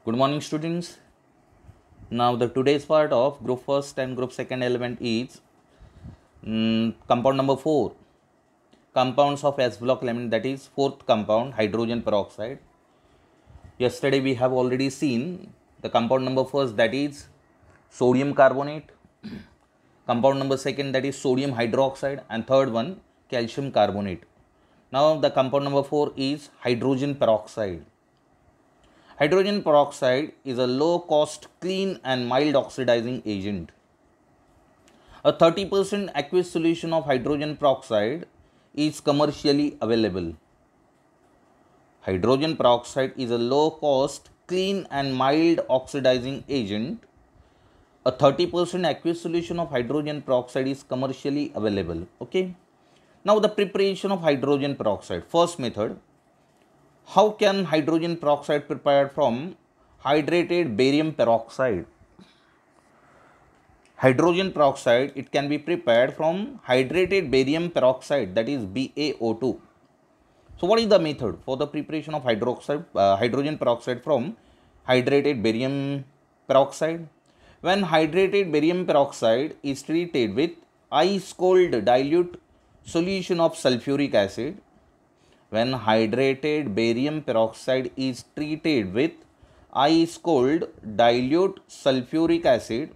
Good morning, students. Now, the today's part of group first and group second element is compound number 4. Compounds of S block element, that is fourth compound, hydrogen peroxide. Yesterday we have already seen the compound number first, that is sodium carbonate. Compound number second, that is sodium hydroxide, and third one calcium carbonate. Now the compound number 4 is hydrogen peroxide. Hydrogen peroxide is a low-cost, clean and mild oxidizing agent. A 30% aqueous solution of hydrogen peroxide is commercially available. Hydrogen peroxide is a low-cost, clean and mild oxidizing agent. A 30% aqueous solution of hydrogen peroxide is commercially available. Okay. Now the preparation of hydrogen peroxide. First method. How can hydrogen peroxide prepared from hydrated barium peroxide? Hydrogen peroxide, it can be prepared from hydrated barium peroxide, that is BaO2. So what is the method for the preparation of hydrogen peroxide from hydrated barium peroxide? When hydrated barium peroxide is treated with ice cold dilute solution of sulfuric acid, when hydrated barium peroxide is treated with ice cold dilute sulfuric acid,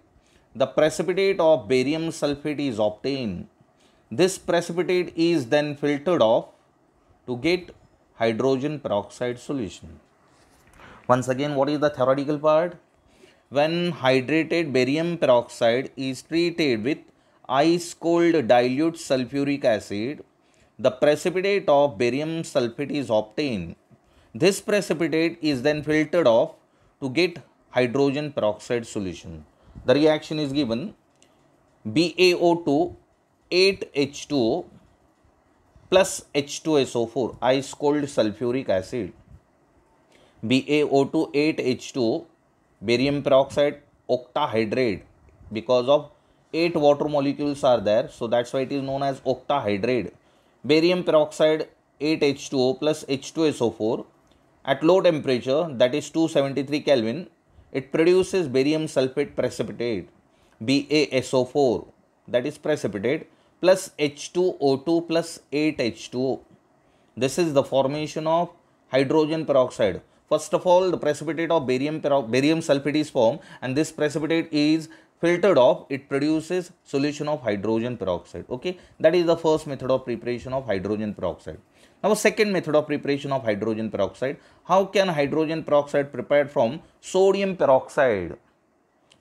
the precipitate of barium sulfate is obtained. This precipitate is then filtered off to get hydrogen peroxide solution. Once again, what is the theoretical part? When hydrated barium peroxide is treated with ice cold dilute sulfuric acid, the precipitate of barium sulfate is obtained. This precipitate is then filtered off to get hydrogen peroxide solution. The reaction is given BaO2 8H2O plus H2SO4, ice cold sulfuric acid. BaO2 8H2O, barium peroxide octahydrate, because of 8 water molecules are there, so that's why it is known as octahydrate. Barium peroxide 8H2O plus H2SO4 at low temperature, that is 273 Kelvin, it produces barium sulfate precipitate BaSO4, that is precipitate, plus H2O2 plus 8H2O. This is the formation of hydrogen peroxide. First of all, the precipitate of barium sulfate is formed, and this precipitate is filtered off, it produces solution of hydrogen peroxide. Okay, that is the first method of preparation of hydrogen peroxide. Now, second method of preparation of hydrogen peroxide. How can hydrogen peroxide prepared from sodium peroxide?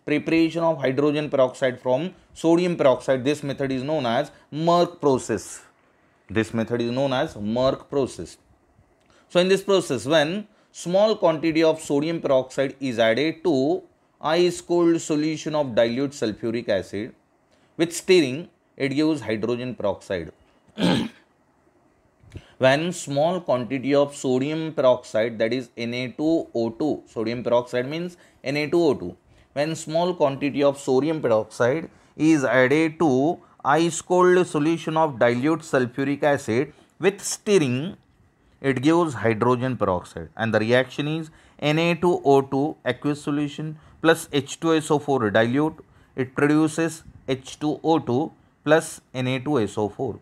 Preparation of hydrogen peroxide from sodium peroxide. This method is known as Merck process. This method is known as Merck process. So, in this process, when small quantity of sodium peroxide is added to ice cold solution of dilute sulfuric acid, with stirring, it gives hydrogen peroxide. When small quantity of sodium peroxide, that is Na2O2, sodium peroxide means Na2O2. When small quantity of sodium peroxide is added to ice cold solution of dilute sulfuric acid, with stirring, it gives hydrogen peroxide, and the reaction is Na2O2 aqueous solution plus H2SO4 dilute, it produces H2O2 plus Na2SO4.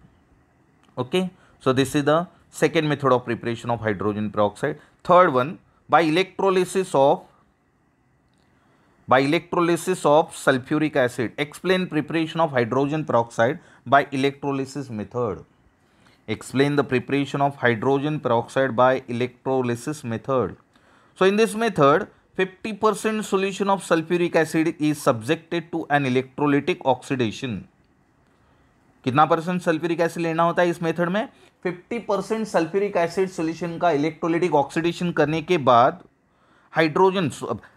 Okay, so this is the second method of preparation of hydrogen peroxide. Third one, by electrolysis of sulfuric acid. Explain preparation of hydrogen peroxide by electrolysis method. Explain the preparation of hydrogen peroxide by electrolysis method. So in this method, 50% solution of sulfuric acid is subjected to an electrolytic oxidation. कितना percent sulphuric acid लेना होता है इस method में? 50% sulphuric acid solution का electrolytic oxidation करने के बाद हाइड्रोजन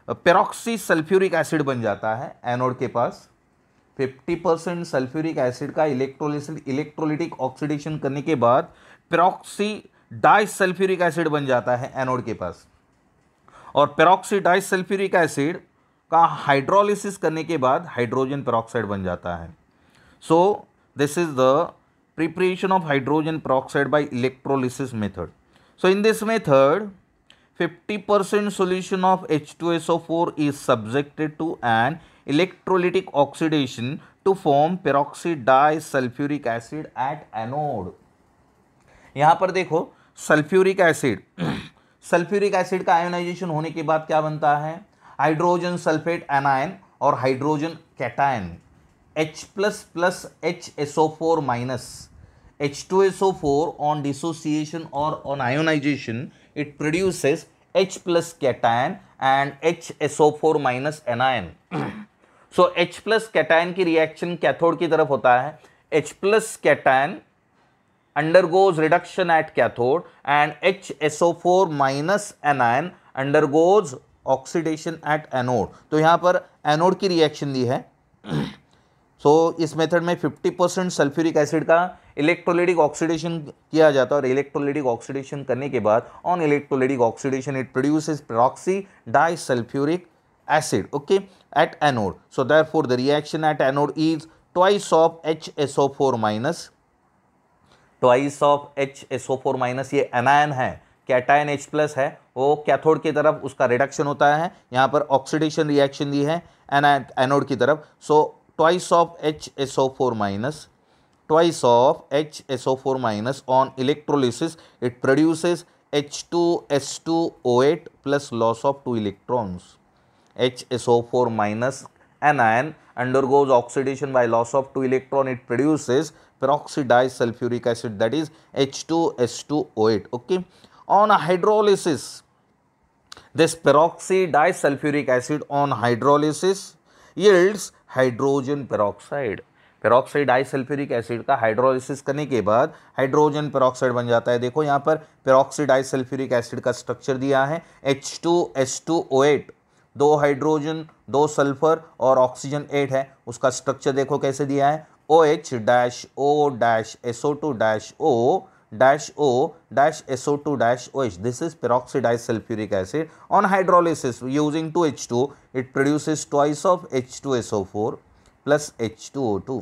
पेरोक्सी सल्फ्यूरिक एसिड बन जाता है एनोड के पास. 50% सल्फ्यूरिक एसिड का इलेक्ट्रोलाइटिक ऑक्सीडेशन करने के बाद पेरोक्सी डाइसल्फ्यूरिक एसिड बन जाता है एनोड के पास, और पेरोक्सी डाइसल्फ्यूरिक एसिड का हाइड्रोलिसिस करने के बाद हाइड्रोजन पेरोक्साइड बन जाता है. सो this is the preparation of hydrogen peroxide by electrolysis method. So in this method, 50% solution of H2SO4 is subjected to an electrolytic oxidation to form peroxide disulfuric acid at anode. यहां पर देखो sulphuric acid sulphuric acid का ionisation होने के बाद क्या बनता है, हाइड्रोजन सल्फेट एनायन और hydrogen cation H plus plus HSO4 minus H2SO4 on dissociation or on ionization it produces H plus cation and HSO4 minus anion. So H plus cation की reaction cathode की तरफ होता है, H plus cation undergoes reduction at cathode and HSO4 minus anion undergoes oxidation at anode. तो यहाँ पर anode की reaction दी है. इस मेथड में 50% सल्फ्यूरिक एसिड का इलेक्ट्रोलाइटिक ऑक्सीडेशन किया जाता है और इलेक्ट्रोलाइटिक ऑक्सीडेशन करने के बाद on electrolytic oxidation it produces peroxy disulphuric acid okay at anode. So therefore the reaction at anode is twice of HSO4 minus, twice of HSO4 minus ये anion है, cation H plus है, वो cathode की तरफ उसका reduction होता है, यहाँ पर ऑक्सीडेशन रिएक्शन दी है एनोड की तरफ. सो twice of HSO4 minus, twice of HSO4 minus on electrolysis it produces H2S2O8 plus loss of 2 electrons. HSO4 minus anion undergoes oxidation by loss of 2 electron, it produces peroxide disulfuric acid, that is H2S2O8. Okay, on hydrolysis this peroxide disulfuric acid on hydrolysis yields hydrogen peroxide. Peroxide disulphuric acid का hydrolysis करने के बाद hydrogen peroxide बन जाता है. देखो यहाँ पर पेरोक्साइड डाइसल्फ्यूरिक एसिड का स्ट्रक्चर दिया है H2S2O8, 2 हाइड्रोजन 2 सल्फर और ऑक्सीजन 8 है, उसका स्ट्रक्चर देखो कैसे दिया है OH-O-SO2-O-SO2-OH. This is peroxide disulfuric acid. On hydrolysis using 2H2 it produces twice of H2SO4 plus H2O2.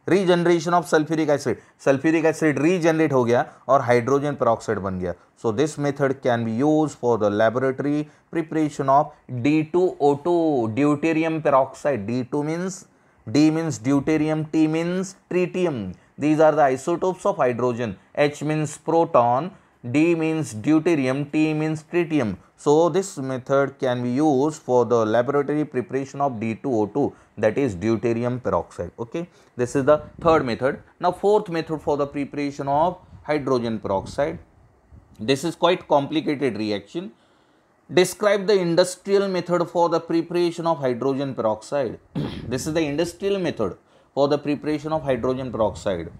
Regeneration of sulphuric acid, sulphuric acid regenerate हो गया और हाइड्रोजन पेरोक्साइड बन गया. So this method can be use for the laboratory preparation of D2O2 deuterium peroxide. D2 means D means deuterium, T means tritium. These are the isotopes of hydrogen. H means proton, D means deuterium, T means tritium. So this method can be used for the laboratory preparation of D2O2, that is deuterium peroxide. Okay, this is the third method. Now fourth method for the preparation of hydrogen peroxide. This is quite complicated reaction. Describe the industrial method for the preparation of hydrogen peroxide. This is the industrial method for the preparation of hydrogen peroxide.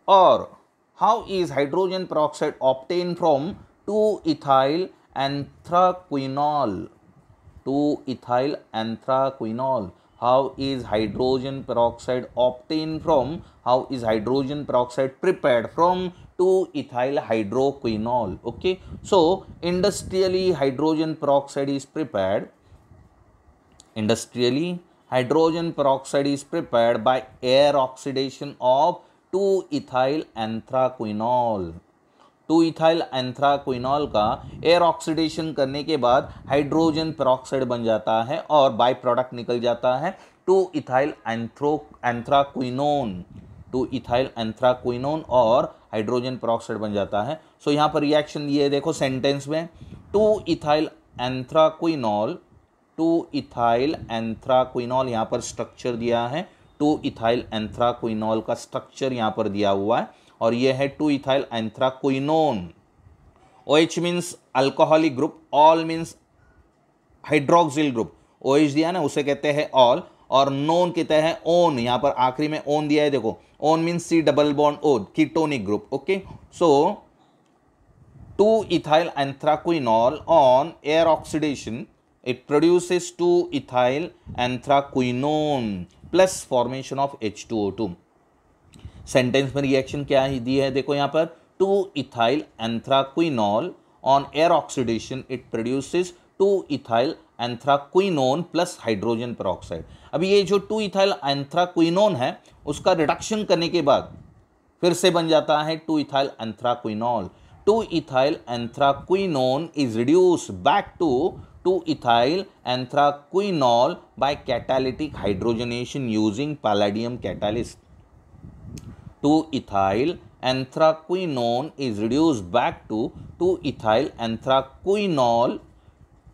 Or how is hydrogen peroxide obtained from 2-ethyl anthraquinol? 2-ethyl anthraquinol. How is hydrogen peroxide obtained from? How is hydrogen peroxide prepared from 2-ethyl hydroquinol? Okay, so industrially hydrogen peroxide is prepared. Industrially hydrogen peroxide is prepared by air oxidation of 2-ethyl anthraquinol. 2-ethyl anthraquinol का air oxidation करने के बाद hydrogen peroxide बन जाता है और by product निकल जाता है 2-ethyl anthraquinone. 2-ethyl anthraquinone और हाइड्रोजन पेरोक्साइड बन जाता है. सो यहाँ पर रिएक्शन ये देखो सेंटेंस में 2-ethyl anthraquinol, 2-ethyl anthraquinol यहाँ पर स्ट्रक्चर दिया है. 2-ethyl anthraquinol का स्ट्रक्चर यहाँ पर दिया हुआ है और ये है 2-ethyl anthraquinone. OH means alcoholic group, all means hydroxyl group. OH दिया ना उसे कहते हैं ऑल और नोन कहते हैं ओन. यहाँ पर आखिरी में ओन दिया है देखो, own means C double bond O, ketonic group. Okay, so 2-ethyl anthraquinol on air oxidation it produces 2-ethyl anthraquinone plus formation of H2O2. Sentence में रिएक्शन क्या ही दी है देखो यहाँ पर 2-ethyl anthraquinol on air oxidation it produces 2-ethyl anthraquinone plus hydrogen peroxide. अभी ये जो 2-ethyl anthraquinone है उसका रिडक्शन करने के बाद फिर से बन जाता है 2-ethyl anthraquinol. 2-ethyl anthraquinone is reduced back to 2-ethyl anthraquinol by catalytic hydrogenation using palladium catalyst. 2-ethyl anthraquinone is reduced back to 2-ethyl anthraquinol.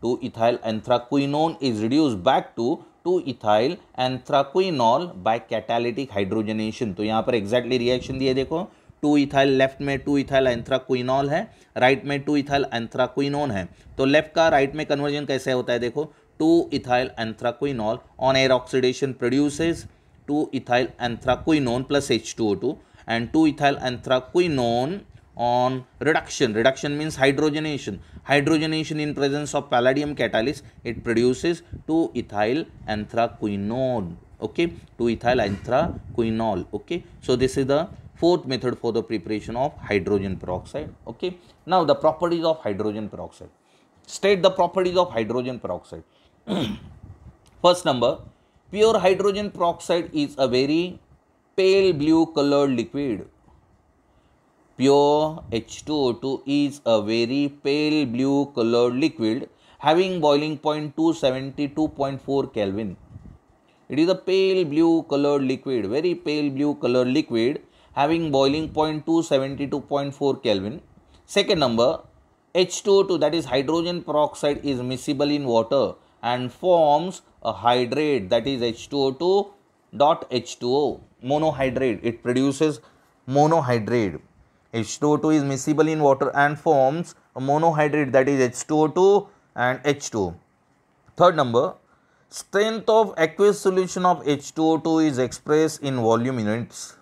2-ethyl anthraquinone is reduced back to 2-ethyl anthraquinol by catalytic hydrogenation. तो यहाँ पर exactly reaction दिए देखो, 2-ethyl left में 2-ethyl anthraquinol है, right में 2-ethyl anthraquinone है. तो लेफ्ट का राइट में कन्वर्जन कैसे होता है देखो, 2-ethyl anthraquinol on air oxidation produces 2-ethyl anthraquinone plus H2O2 and 2-ethyl anthraquinone on reduction means hydrogenation in presence of palladium catalyst, it produces 2-ethyl anthraquinone. Okay, 2-ethyl anthraquinol. Okay, so this is the fourth method for the preparation of hydrogen peroxide. Okay, now the properties of hydrogen peroxide. State the properties of hydrogen peroxide. First number, pure hydrogen peroxide is a very pale blue colored liquid. Pure H2O2 is a very pale blue colored liquid having boiling point 272.4 Kelvin. It is a pale blue colored liquid, very pale blue colored liquid having boiling point 272.4 Kelvin. Second number, H2O2, that is hydrogen peroxide, is miscible in water and forms a hydrate, that is H2O2 dot H2O, monohydrate. It produces monohydrate. H2O2 is miscible in water and forms a monohydrate, that is H2O2 and H2O. Third number, strength of aqueous solution of H2O2 is expressed in volume units.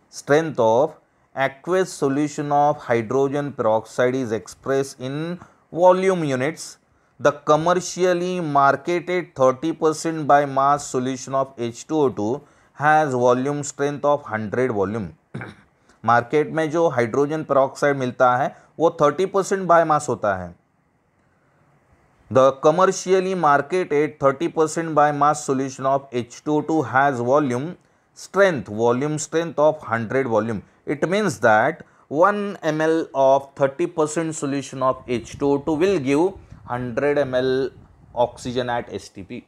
Strength of aqueous solution of hydrogen peroxide is expressed in volume units. The commercially marketed 30% by mass solution of H2O2 has volume strength of 100 volume. Market में जो hydrogen peroxide मिलता है वो 30% by mass होता है. The commercially marketed 30% by mass solution of H2O2 has volume strength of 100 volume. It means that 1 ml of 30% solution of H2O2 will give 100 ml oxygen at STP.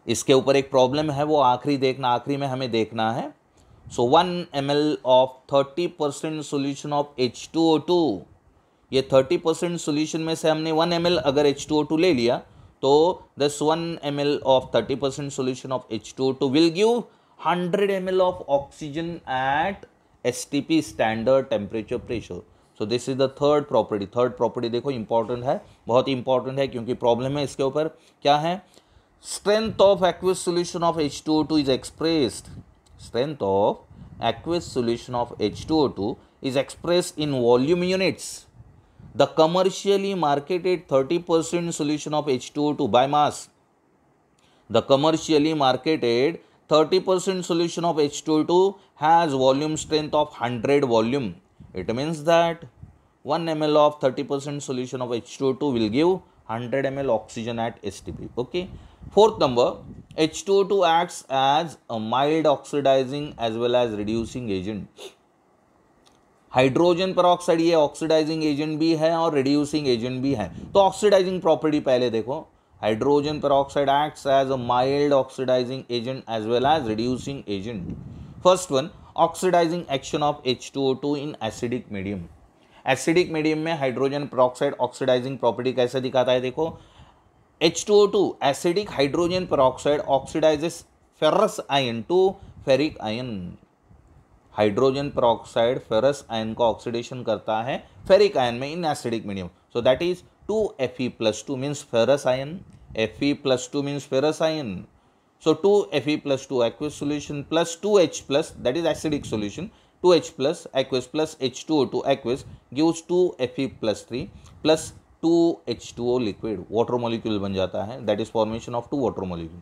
इसके ऊपर एक problem है, वो आखिरी में हमें देखना है. So 1 ml of 30% solution of H2O2, ये 30% solution में से हमने 1 ml अगर H2O2 ले लिया तो this 1 ml of 30% solution of H2O2 will give 100 ml of oxygen at STP, standard temperature pressure. So this is the third property. Third property देखो important है, बहुत ही इंपॉर्टेंट है क्योंकि प्रॉब्लम है इसके ऊपर. क्या है? Strength of aqueous solution of H2O2 is expressed. Strength of aqueous solution of H2O2 is expressed in volume units. The commercially marketed 30% solution of H2O2 by mass. The commercially marketed 30% solution of H2O2 has volume strength of 100 volume. It means that 1 ml of 30% solution of H2O2 will give 100 ml oxygen at STP. Okay. Fourth number, H2O2 acts as a mild oxidizing as well as reducing agent. Hydrogen peroxide ये oxidising agent भी है और reducing agent भी है. तो oxidising property पहले देखो. Hydrogen peroxide acts as a mild oxidizing agent as well as reducing agent. First one, oxidizing action of H2O2 in acidic medium. Acidic medium में हाइड्रोजन पेरोक्साइड ऑक्सीडाइजिंग प्रॉपर्टी कैसे दिखाता है देखो. H2O2 acidic hydrogen peroxide oxidizes ferrous ion to ferric ion. Hydrogen peroxide ferrous ion का oxidation करता है ferric ion में in acidic medium. So that is 2Fe+2 means ferrous ion. Fe+2 means ferrous ion. So 2Fe+2 aqueous solution plus 2H plus, that is acidic solution, 2H plus aqueous plus H2O2 aqueous gives 2Fe+3 plus 2H2O liquid. Water molecule बन जाता है. That is formation of 2 water molecule.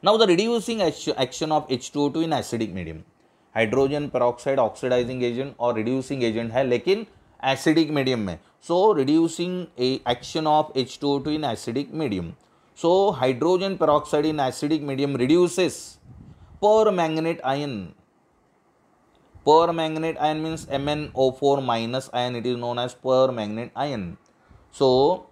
Now the reducing action of H2O2 in acidic medium. Hydrogen peroxide oxidising agent और reducing agent है लेकिन acidic medium में. So reducing action of H2O2 in acidic medium. So hydrogen peroxide in acidic medium reduces permanganate ion. Permanganate ion means MnO4 minus ion. It is known as permanganate ion. So,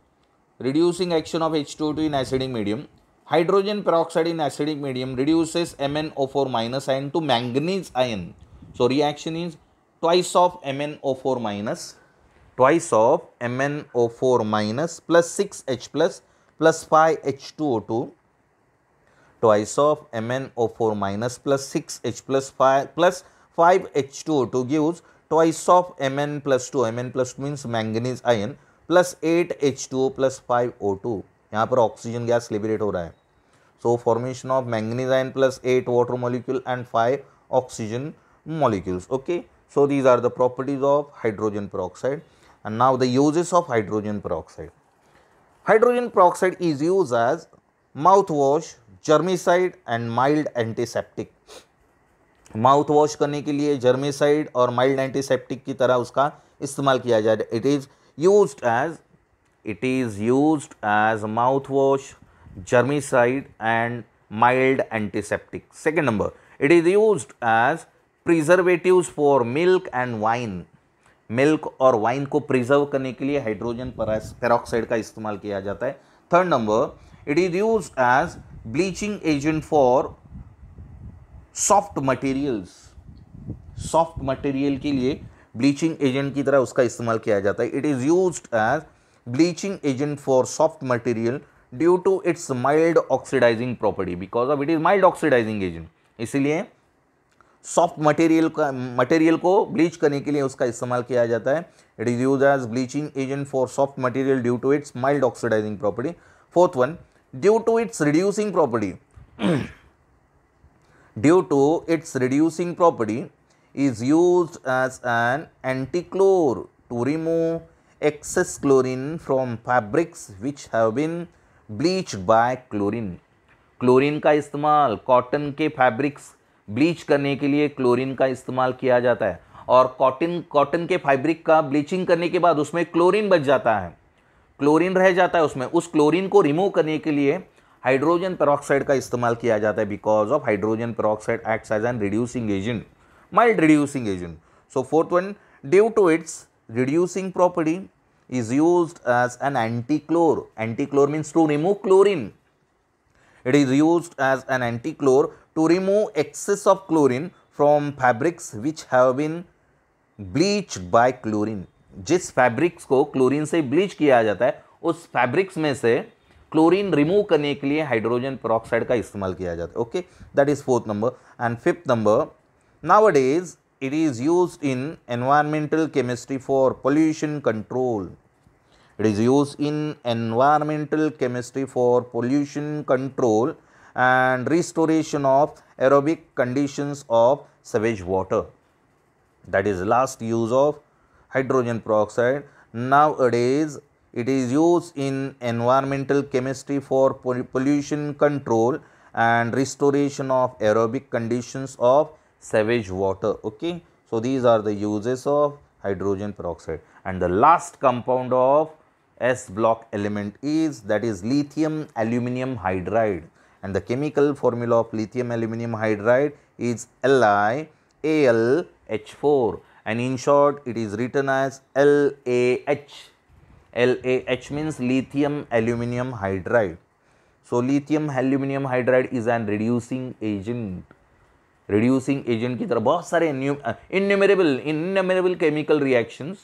reducing action of H2O2 in acidic medium. Hydrogen peroxide in acidic medium reduces MnO4 minus ion to manganese ion. So, reaction is twice of MnO4 minus, plus 6H plus 5H2O2, twice of MnO4 minus plus 6H plus 5H2O2 gives twice of Mn plus 2. Mn plus 2 means manganese ion plus 8H2O plus 5O2. यहाँ पर oxygen gas liberate हो रहा है. So formation of manganese ion plus 8 water molecule and 5 oxygen molecules. Okay. So these are the properties of hydrogen peroxide. And now the uses of hydrogen peroxide. Hydrogen peroxide is used as mouthwash, germicide and mild antiseptic. Mouth wash करने के लिए germicide और mild antiseptic की तरह उसका इस्तेमाल किया जाए. It is used as mouthwash, germicide and mild antiseptic. Second number, it is used as preservatives for milk and wine. Milk और वाइन को प्रिजर्व करने के लिए हाइड्रोजन पेरोक्साइड का इस्तेमाल किया जाता है. Third number, it is used as bleaching agent for soft materials. Soft material के लिए ब्लीचिंग एजेंट की तरह उसका इस्तेमाल किया जाता है. It is used as bleaching agent for soft material due to its mild oxidizing property. Because of it is mild oxidizing agent, इसीलिए सॉफ्ट मटेरियल को ब्लीच करने के लिए उसका इस्तेमाल किया जाता है. It is use as bleaching agent for soft material due to its mild oxidizing property. Fourth one, due to its reducing property. Due to its reducing property is used as an anti-chlor to remove excess chlorine from fabrics which have been bleached by chlorine. Chlorine का इस्तेमाल cotton के fabrics bleach करने के लिए chlorine का इस्तेमाल किया जाता है. और कॉटन के फैब्रिक का ब्लीचिंग करने के बाद उसमें क्लोरीन बच जाता है, क्लोरीन रह जाता है उसमें. उस क्लोरीन को रिमूव करने के लिए हाइड्रोजन पेरोक्साइड का इस्तेमाल किया जाता है. Because of hydrogen peroxide acts as an reducing agent, mild reducing agent. So fourth one, due to its reducing property is used as an anti-chlor. Anti-chlor means to remove chlorine. It is used as an anti-chlor to remove excess of chlorine from fabrics which have been bleached by chlorine. जिस fabrics को chlorine से bleach किया जाता है उस fabrics में से chlorine remove करने के लिए हाइड्रोजन पेरोक्साइड का इस्तेमाल किया जाता है. Okay, that is fourth number. And fifth number, nowadays it is used in environmental chemistry for pollution control. It is used in environmental chemistry for pollution control and restoration of aerobic conditions of sewage water. That is last use of hydrogen peroxide. Nowadays it is used in environmental chemistry for pollution control and restoration of aerobic conditions of sewage water. Okay, so these are the uses of hydrogen peroxide. And the last compound of S block element is, that is lithium aluminium hydride. And the chemical formula of lithium aluminium hydride is LiAlH4, and in short it is written as LAH. LAH means lithium aluminium hydride. So lithium aluminium hydride is an reducing agent. Reducing agent की तरह बहुत सारे innumerable chemical reactions.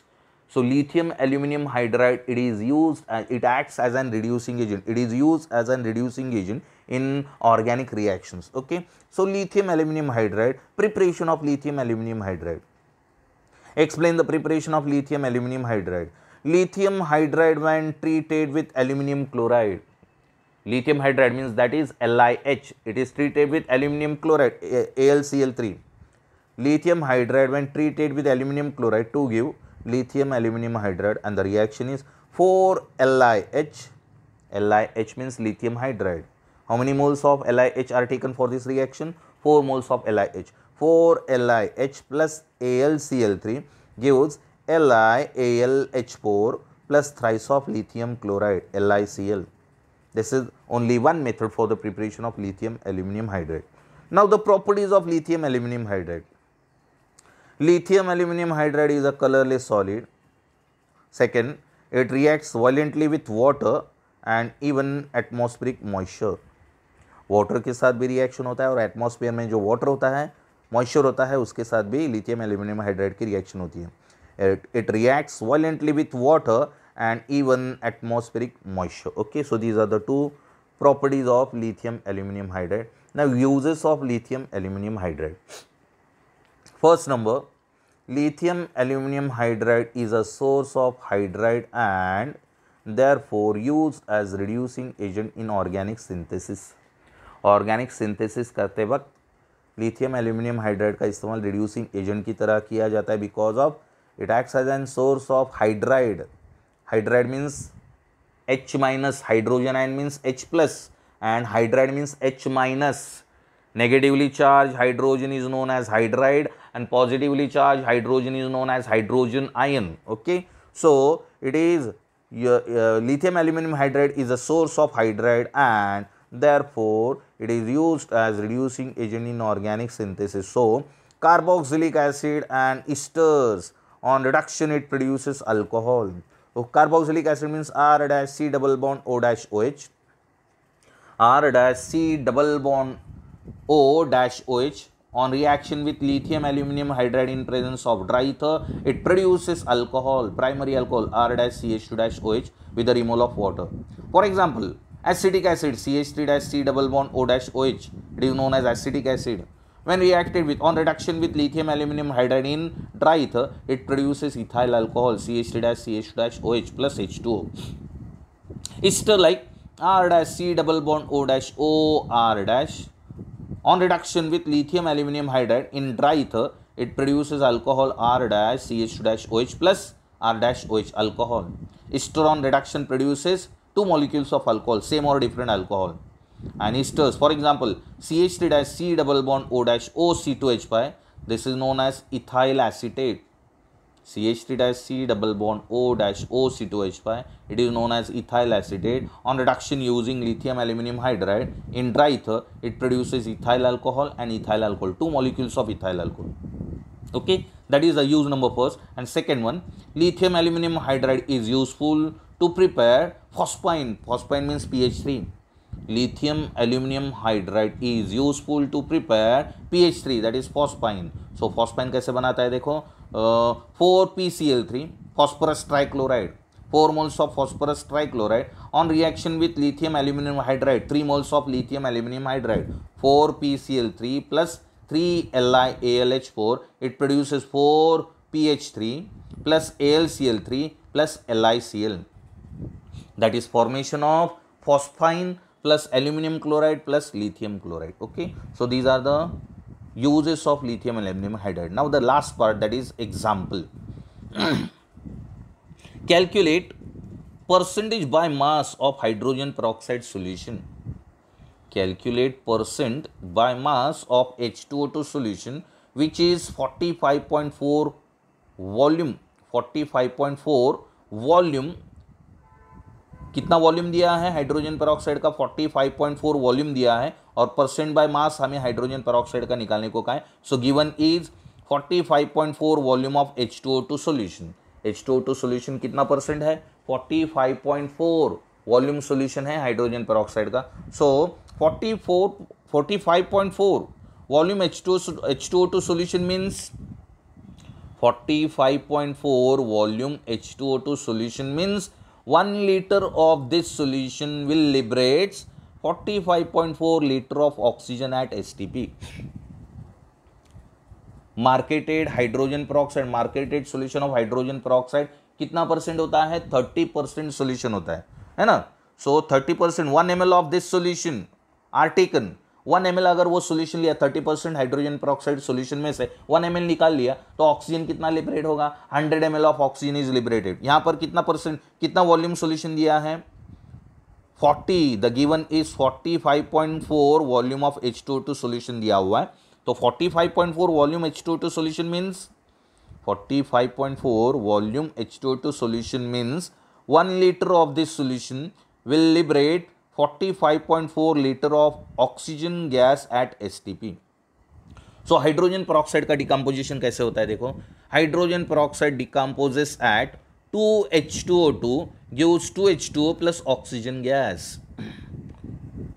So lithium aluminium hydride, it is used, it acts as an reducing agent. It is used as an reducing agent in organic reactions. Okay, so lithium aluminium hydride, preparation of lithium aluminium hydride. Explain the preparation of lithium aluminium hydride. Lithium hydride when treated with aluminium chloride. Lithium hydride means that is LiH. It is treated with aluminum chloride, AlCl3. Lithium hydride when treated with aluminum chloride to give lithium aluminum hydride, and the reaction is 4LiH. LiH means lithium hydride. How many moles of LiH are taken for this reaction? 4 moles of LiH. 4LiH plus AlCl3 gives LiAlH4 plus thrice of lithium chloride, LiCl. This is only one method for the preparation of lithium aluminum hydride. Now the properties of lithium aluminum hydride. Lithium aluminum hydride is a colorless solid. Second, it reacts violently with water and even atmospheric moisture. Water के साथ भी reaction होता है और atmosphere में जो water होता है, मॉइस्चर होता है, उसके साथ भी लिथियम एल्यूमिनियम हाइड्राइड की रिएक्शन होती है. It reacts violently with water and even atmospheric moisture. Okay, so these are the two properties of lithium aluminum hydride. Now uses of lithium aluminum hydride. First number, lithium aluminum hydride is a source of hydride and therefore used as reducing agent in organic synthesis. Organic synthesis करते वक्त lithium aluminium hydride का इस्तेमाल reducing agent की तरह किया जाता है because of it acts as an source of hydride. Hydride means H minus, hydrogen ion means H plus, and hydride means H minus. Negatively charged hydrogen is known as hydride and positively charged hydrogen is known as hydrogen ion. Okay, so it is lithium aluminum hydride is a source of hydride and therefore it is used as reducing agent in organic synthesis. So carboxylic acid and esters, on reduction it produces alcohol. So carboxylic acid means R dash C double bond O dash OH. R dash C double bond O dash OH. On reaction with lithium aluminum hydride in presence of dry ether, it produces alcohol, primary alcohol R dash CH2 dash OH with a remole of water. For example, acetic acid CH3 dash C double bond O dash OH. It is known as acetic acid. When reacted with, on reduction with lithium aluminum hydride in dry ether, it produces ethyl alcohol CH3-CH2-OH plus H2O. Ester like R-C double bond O dash O R dash. On reduction with lithium aluminum hydride in dry ether, it produces alcohol R dash CH2-OH plus R dash OH alcohol. Ester on reduction produces two molecules of alcohol, same or different alcohol. And esters, for example, CH3-C double bond O dash O C2H5, this is known as ethyl acetate. CH3-C double bond O dash O C2H5, it is known as ethyl acetate. On reduction using lithium aluminum hydride in dry ether, it produces ethyl alcohol and ethyl alcohol, two molecules of ethyl alcohol. Okay, that is the use number first. And second one, lithium aluminum hydride is useful to prepare phosphine. Phosphine means PH3. Lithium aluminum hydride is useful to prepare PH3, that is phosphine. So phosphine कैसे बनाता है देखो, 4PCl3 phosphorus trichloride, 4 moles of phosphorus trichloride on reaction with lithium aluminum hydride, 3 moles of lithium aluminum hydride, 4PCl3 plus 3LiAlH4, it produces 4PH3 plus AlCl3 plus LiCl. That is formation of phosphine plus aluminum chloride plus lithium chloride. Okay, so these are the uses of lithium aluminum hydride. Now the last part, that is example. Calculate percentage by mass of hydrogen peroxide solution. Calculate percent by mass of H2O2 solution which is 45.4 volume. 45.4 volume, कितना volume दिया है hydrogen peroxide का, 45.4 volume दिया है और percent by मास हमें hydrogen peroxide का निकालने को कहा है. So given is 45.4 volume of H2O2 solution. H2O2 solution कितना परसेंट है, 45.4 वॉल्यूम सॉल्यूशन है हाइड्रोजन पेरोक्साइड का. सो 45.4 volume H2O2 solution means 45.4 volume H2O2 solution means 1 liter of this solution will liberates 45.4 liter of oxygen at STP. Marketed hydrogen peroxide, marketed solution of hydrogen peroxide कितना percent होता है, 30% solution होता है ना. So 30%, 1 ml of this solution are taken. 1 ml अगर वो solution लिया 30% hydrogen peroxide solution में से 1 ml निकाल लिया तो ऑक्सीजन कितना लिबरेट होगा, 100 ml of oxygen is liberated. यहाँ पर कितना परसेंट, कितना वॉल्यूम सोल्यूशन दिया है, 40. The given is 45.4 volume of H2O2 solution दिया हुआ है. तो 45.4 volume H2O2 solution means 45.4 volume H2O2 solution means 1 liter of this solution will liberate 45.4 liter of oxygen gas at STP. So hydrogen peroxide का decomposition कैसे होता है, देखो hydrogen peroxide decomposes at 2H2O2 gives 2H2O plus oxygen gas.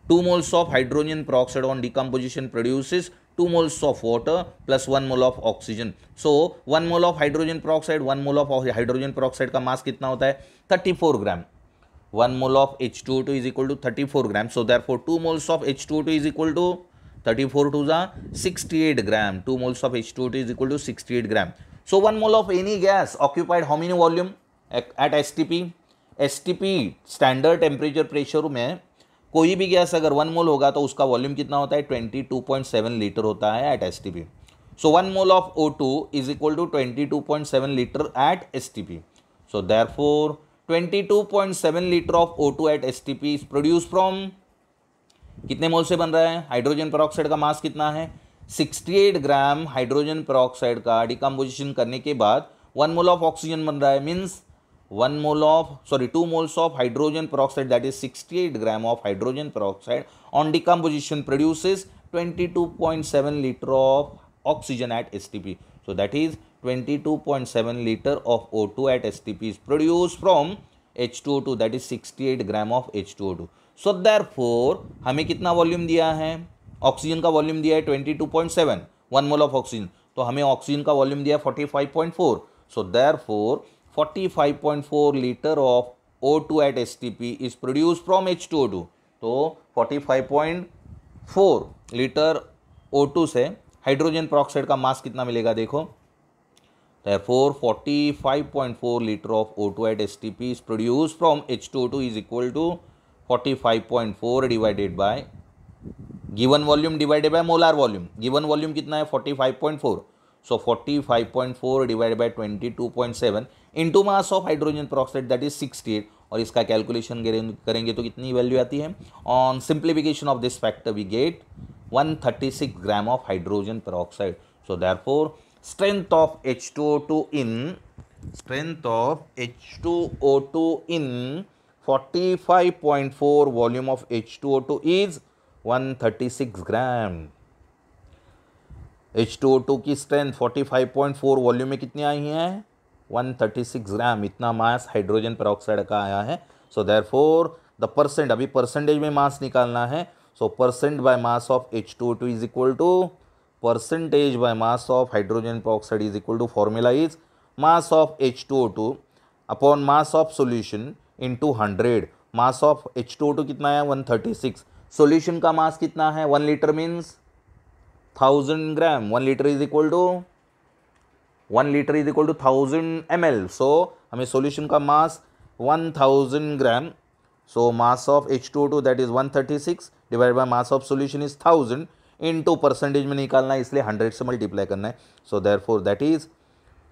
2 moles of hydrogen peroxide on decomposition produces 2 moles of water plus 1 mole of oxygen. So 1 mole of hydrogen peroxide, 1 mole of hydrogen peroxide का मास कितना होता है 34 ग्राम. 1 mole of H2O2 is equal to 34 grams. So therefore 2 moles of H2O2 is equal to 34 to the 68 gram. 2 moles of H2O2 is equal to 68 gram. So 1 mole of any gas occupied how many volume at STP? STP standard temperature pressure में कोई भी gas अगर 1 मोल होगा तो उसका volume कितना होता है 22.7 लीटर होता है at STP. So 1 mole of O2 is equal to 22.7 litre at STP. So therefore 22.7 litre of O2 at STP is produce from, कितने मोल से बन रहा है, हाइड्रोजन पेरोक्साइड का मास कितना है 68 ग्राम. हाइड्रोजन पेरोक्साइड का डिकम्पोजिशन करने के बाद 1 मोल ऑफ ऑक्सीजन बन रहा है, means 2 moles of hydrogen peroxide, that is 68 gram of hydrogen peroxide on decomposition produces 22.7 liter of oxygen at STP. So that is 22.7 liter of O2 at STP is produced from H2O2, that is 68 gram of H2O2. So therefore हमें कितना volume दिया है, oxygen का volume दिया है 22.7, 1 mole of oxygen, तो हमें oxygen का वॉल्यूम दिया 45.4. So therefore 45.4 liter of O2 at STP is produced from H2O2. तो 45.4 लीटर O2 से हाइड्रोजन पेरोक्साइड का मास कितना मिलेगा, देखो therefore 45.4 liter of O2 at STP is produced from H2O2 is equal to 45.4 divided by given volume divided by molar volume. given volume कितना है 45.4. So 45.4 divided by 22.7 into mass of hydrogen peroxide, that is 68. और इसका calculation करेंगे तो कितनी value आती है, on simplification of this factor we get 136 gram of hydrogen peroxide. So therefore strength of H2O2 in 45.4 volume of H2O2 is 136 gram. H2O2 की strength 45.4 volume में कितनी आई है 136 ग्राम. इतना मास हाइड्रोजन पेरोक्साइड का आया है. सो देयरफॉर द परसेंट, अभी percentage में मास निकालना है. So percent by mass of H2O2 is equal to percentage by mass of hydrogen peroxide is equal to, formula is mass of H2O2 upon mass of solution into 100. Mass of H2O2 कितना है 136. Solution का मास कितना है 1 litre means 1000 gram. 1 litre is equal to 1000 ml. So हमें solution का mass 1000 gram. So mass of H2O2 that is 136 divide by mass of solution is 1000 into percentage में निकालना है इसलिए 100 से मल्टीप्लाई करना है. So therefore that is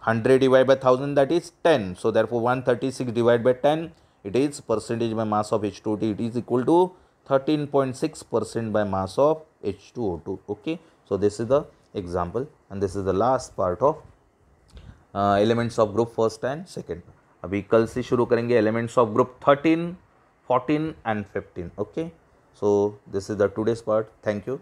100 divide by 1000 that is 10. So therefore 136 divide by 10 it is percentage by mass of H2O2 it is equal to 13.6% by mass of H2O2. Okay, so this is the example and this is the last part of elements of group first and second. अभी कल से शुरू करेंगे elements of group 13, 14 and 15. Okay, so this is the today's part. Thank you.